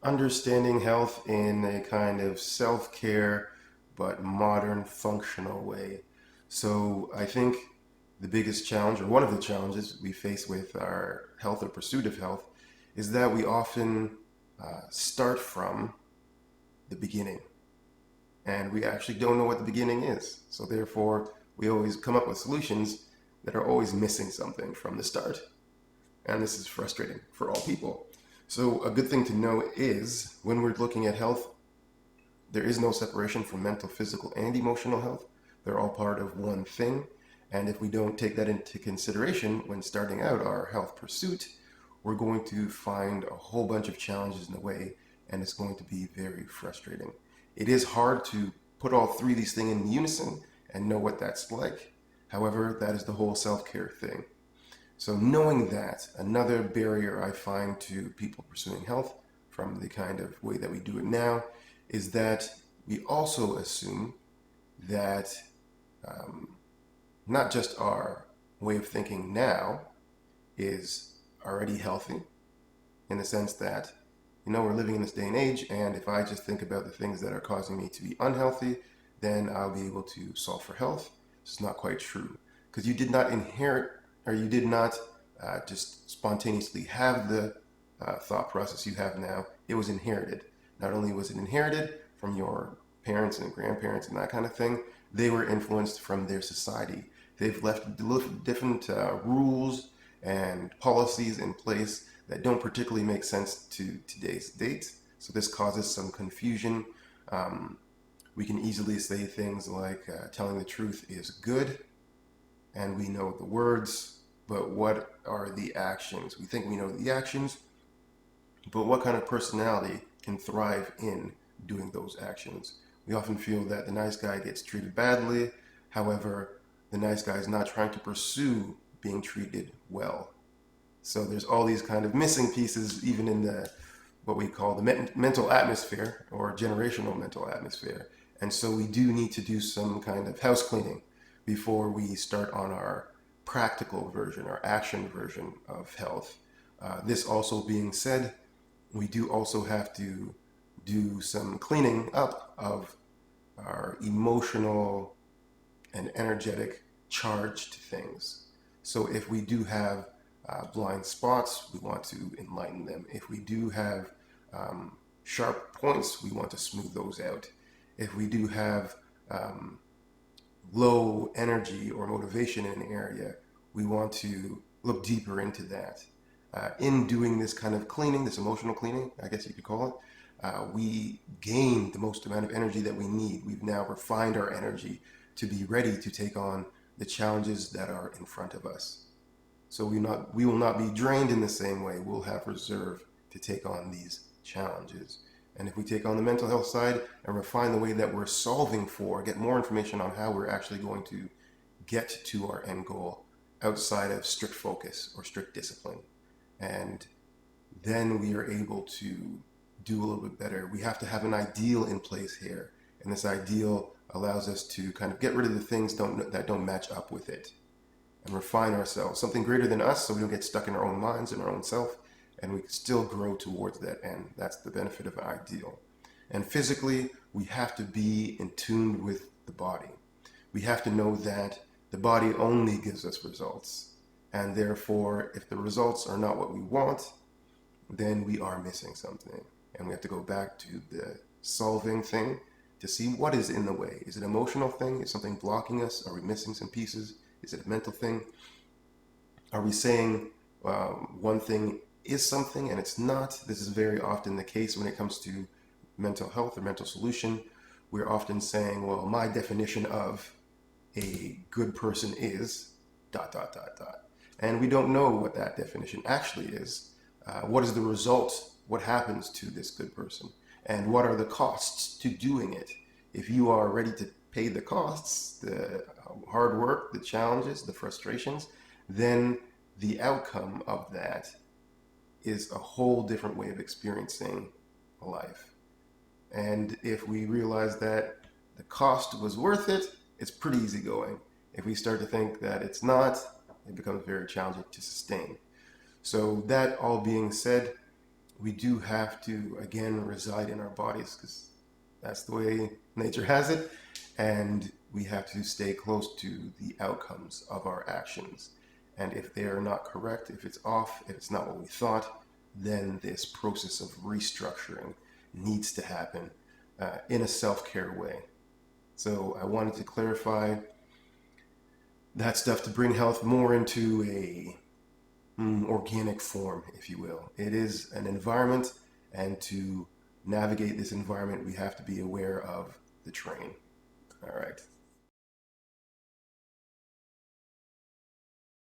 understanding health in a kind of self-care but modern functional way. So I think the biggest challenge, or one of the challenges we face with our health or pursuit of health, is that we often start from the beginning, and we actually don't know what the beginning is. So therefore, we always come up with solutions that are always missing something from the start, and this is frustrating for all people. So a good thing to know is when we're looking at health, there is no separation from mental, physical, and emotional health. They're all part of one thing. And if we don't take that into consideration when starting out our health pursuit, we're going to find a whole bunch of challenges in the way, and it's going to be very frustrating. It is hard to put all three of these things in unison and know what that's like. However, that is the whole self care thing. So, knowing that, another barrier I find to people pursuing health from the kind of way that we do it now is that we also assume that um, not just our way of thinking now is already healthy in the sense that, we're living in this day and age, and if I just think about the things that are causing me to be unhealthy, then I'll be able to solve for health. It's not quite true because you did not inherit, or you did not just spontaneously have the thought process you have now. It was inherited. Not only was it inherited from your parents and grandparents and that kind of thing, they were influenced from their society. They've left different rules and policies in place that don't particularly make sense to today's date. So this causes some confusion. Um, we can easily say things like telling the truth is good, and we know the words, but what are the actions? We think we know the actions, but what kind of personality can thrive in doing those actions? We often feel that the nice guy gets treated badly. However, the nice guy is not trying to pursue being treated well. So there's all these kind of missing pieces, even in the what we call the mental atmosphere or generational mental atmosphere. And so we do need to do some kind of house cleaning before we start on our practical version, our action version of health. This also being said, we do also have to do some cleaning up of our emotional and energetic charged things. So if we do have blind spots, we want to enlighten them. If we do have sharp points, we want to smooth those out. If we do have um, low energy or motivation in an area, we want to look deeper into that. In doing this kind of cleaning, this emotional cleaning, I guess you could call it, we gain the most amount of energy that we need. We've now refined our energy to be ready to take on the challenges that are in front of us. So we will not be drained in the same way. We'll have reserve to take on these challenges. And if we take on the mental health side and refine the way that we're solving for, get more information on how we're actually going to get to our end goal outside of strict focus or strict discipline. And then we are able to do a little bit better. We have to have an ideal in place here. And this ideal allows us to kind of get rid of the things that don't match up with it and refine ourselves, something greater than us, so we don't get stuck in our own minds and our own self, and we can still grow towards that end. That's the benefit of an ideal. And physically, we have to be in tune with the body. We have to know that the body only gives us results, and therefore, if the results are not what we want, then we are missing something, and we have to go back to the solving thing to see what is in the way. Is it an emotional thing? Is something blocking us? Are we missing some pieces? Is it a mental thing? Are we saying one thing is something and it's not? This is very often the case when it comes to mental health or mental solution. We're often saying, well, my definition of a good person is dot, dot, dot, dot. And we don't know what that definition actually is. What is the result? What happens to this good person? And what are the costs to doing it? If you are ready to pay the costs, the hard work, the challenges, the frustrations, then the outcome of that is a whole different way of experiencing life. And if we realize that the cost was worth it, it's pretty easy going. If we start to think that it's not, it becomes very challenging to sustain. So that all being said, we do have to, again, reside in our bodies because that's the way nature has it. And we have to stay close to the outcomes of our actions. And if they are not correct, if it's off, if it's not what we thought, then this process of restructuring needs to happen in a self care way. So I wanted to clarify that stuff to bring health more into a organic form, if you will. It is an environment, and to navigate this environment, we have to be aware of the terrain. All right.